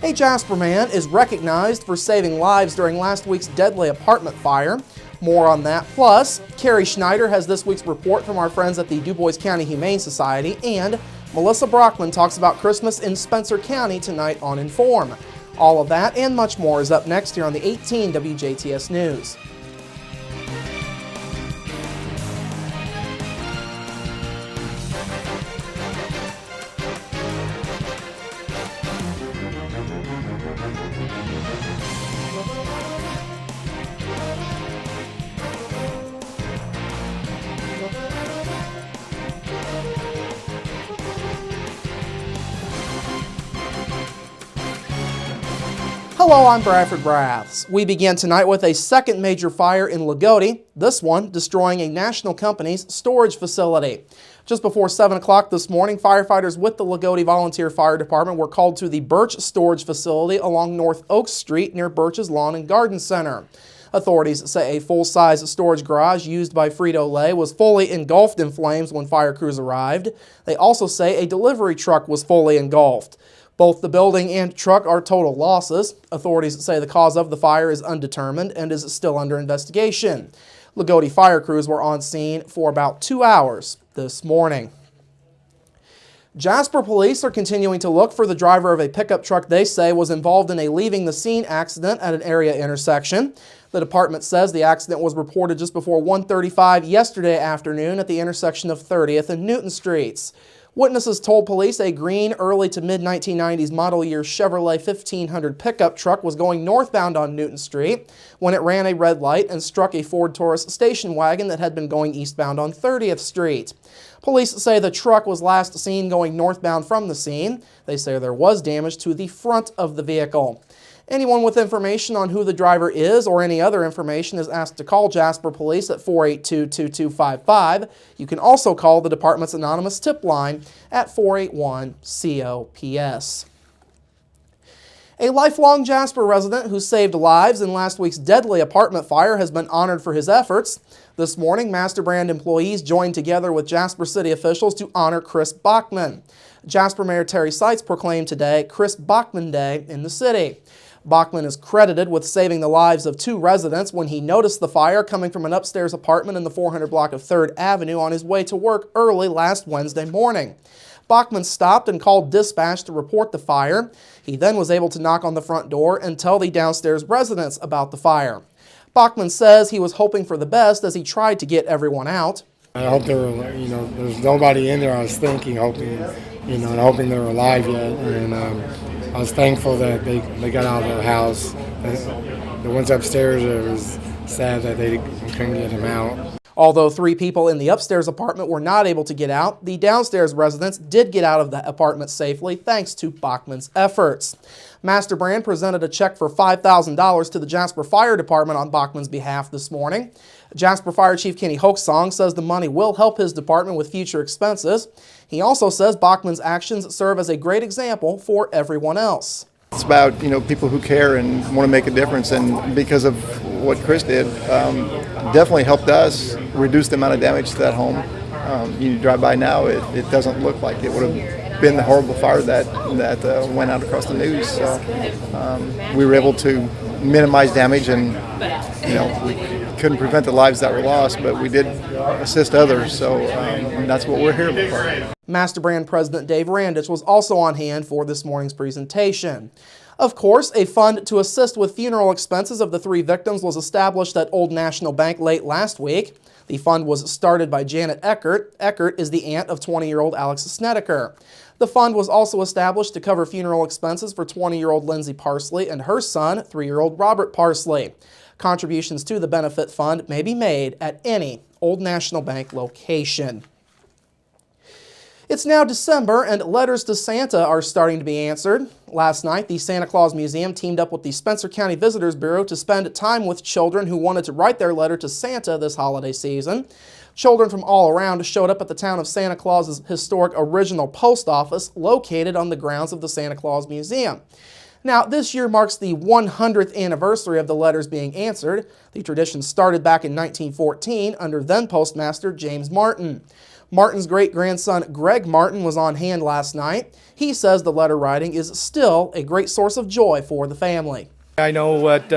A Jasper man is recognized for saving lives during last week's deadly apartment fire. More on that. Plus, Carrie Schneider has this week's report from our friends at the Du Bois County Humane Society, and Melissa Brockman talks about Christmas in Spencer County tonight on Inform. All of that and much more is up next here on the 18 WJTS News. Hello, I'm Bradford Raths. We begin tonight with a second major fire in Lagodi, this one destroying a national company's storage facility. Just before 7 o'clock this morning, firefighters with the Lagodi Volunteer Fire Department were called to the Birch Storage Facility along North Oak Street near Birch's Lawn and Garden Center. Authorities say a full-size storage garage used by Frito-Lay was fully engulfed in flames when fire crews arrived. They also say a delivery truck was fully engulfed. Both the building and truck are total losses. Authorities say the cause of the fire is undetermined and is still under investigation. Lagodi fire crews were on scene for about 2 hours this morning. Jasper police are continuing to look for the driver of a pickup truck they say was involved in a leaving the scene accident at an area intersection. The department says the accident was reported just before 1:35 yesterday afternoon at the intersection of 30th and Newton Streets. Witnesses told police a green early to mid-1990s model year Chevrolet 1500 pickup truck was going northbound on Newton Street when it ran a red light and struck a Ford Taurus station wagon that had been going eastbound on 30th Street. Police say the truck was last seen going northbound from the scene. They say there was damage to the front of the vehicle. Anyone with information on who the driver is or any other information is asked to call Jasper Police at 482-2255. You can also call the department's anonymous tip line at 481-COPS. A lifelong Jasper resident who saved lives in last week's deadly apartment fire has been honored for his efforts. This morning, Master Brand employees joined together with Jasper City officials to honor Chris Bachman. Jasper Mayor Terry Seitz proclaimed today Chris Bachman Day in the city. Bachman is credited with saving the lives of 2 residents when he noticed the fire coming from an upstairs apartment in the 400 block of 3rd Avenue on his way to work early last Wednesday morning. Bachman stopped and called dispatch to report the fire. He then was able to knock on the front door and tell the downstairs residents about the fire. Bachman says he was hoping for the best as he tried to get everyone out. I hope there's nobody in there. I was thinking, hoping they were alive yet. And I was thankful that they got out of the house. The ones upstairs, it was sad that they couldn't get them out. Although 3 people in the upstairs apartment were not able to get out, the downstairs residents did get out of the apartment safely thanks to Bachman's efforts. Master Brand presented a check for $5,000 to the Jasper Fire Department on Bachman's behalf this morning. Jasper Fire Chief Kenny Hoaksong says the money will help his department with future expenses. He also says Bachman's actions serve as a great example for everyone else. It's about people who care and want to make a difference, and because of what Chris did, definitely helped us reduce the amount of damage to that home. You drive by now, it doesn't look like it would have been the horrible fire that went out across the news. So we were able to minimize damage, and we couldn't prevent the lives that were lost, but we did assist others. So that's what we're here for. Master Brand President Dave Randich was also on hand for this morning's presentation. Of course, a fund to assist with funeral expenses of the 3 victims was established at Old National Bank late last week. The fund was started by Janet Eckert. Eckert is the aunt of 20-year-old Alex Snedeker. The fund was also established to cover funeral expenses for 20-year-old Lindsay Parsley and her son, 3-year-old Robert Parsley. Contributions to the benefit fund may be made at any Old National Bank location. It's now December, and letters to Santa are starting to be answered. Last night, the Santa Claus Museum teamed up with the Spencer County Visitors Bureau to spend time with children who wanted to write their letter to Santa this holiday season. Children from all around showed up at the town of Santa Claus's historic original post office located on the grounds of the Santa Claus Museum. Now, this year marks the 100th anniversary of the letters being answered. The tradition started back in 1914 under then Postmaster James Martin. Martin's great-grandson Greg Martin was on hand last night. He says the letter writing is still a great source of joy for the family. I know what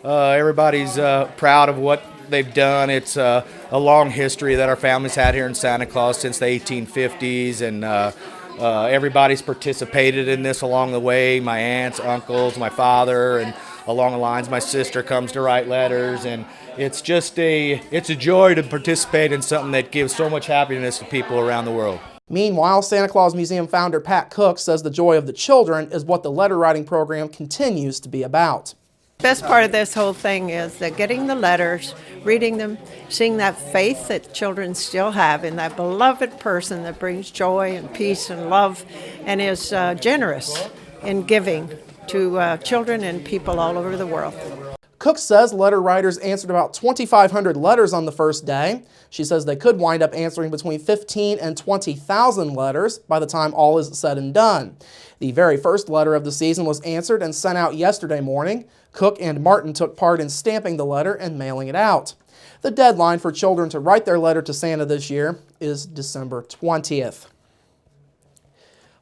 everybody's proud of what they've done. It's a long history that our family's had here in Santa Claus since the 1850s, and everybody's participated in this along the way. My aunts, uncles, my father, and along the lines, my sister comes to write letters, and it's just it's a joy to participate in something that gives so much happiness to people around the world. Meanwhile, Santa Claus Museum founder Pat Cook says the joy of the children is what the letter writing program continues to be about. Best part of this whole thing is that getting the letters, reading them, seeing that faith that children still have in that beloved person that brings joy and peace and love and is generous in giving to children and people all over the world. Cook says letter writers answered about 2,500 letters on the first day. She says they could wind up answering between 15 and 20,000 letters by the time all is said and done. The very first letter of the season was answered and sent out yesterday morning. Cook and Martin took part in stamping the letter and mailing it out. The deadline for children to write their letter to Santa this year is December 20th.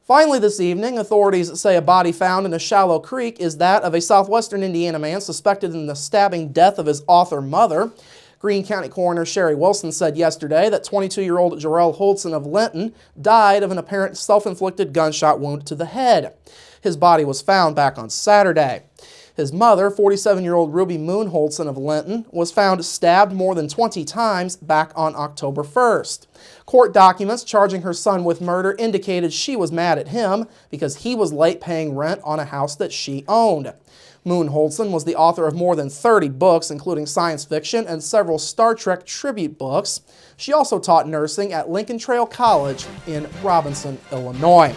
Finally this evening, authorities say a body found in a shallow creek is that of a southwestern Indiana man suspected in the stabbing death of his author mother. Greene County Coroner Sherry Wilson said yesterday that 22-year-old Jarrell Holdson of Linton died of an apparent self-inflicted gunshot wound to the head. His body was found back on Saturday. His mother, 47-year-old Ruby Moon Holdson of Linton, was found stabbed more than 20 times back on October 1st. Court documents charging her son with murder indicated she was mad at him because he was late paying rent on a house that she owned. Moon Holdson was the author of more than 30 books, including science fiction and several Star Trek tribute books. She also taught nursing at Lincoln Trail College in Robinson, Illinois.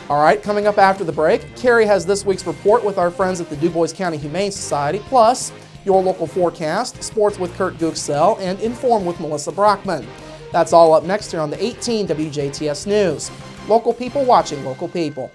All right, coming up after the break, Carrie has this week's report with our friends at the DuBois County Humane Society, plus your local forecast, sports with Kurt Gooksell, and Inform with Melissa Brockman. That's all up next here on the 18 WJTS News. Local people watching local people.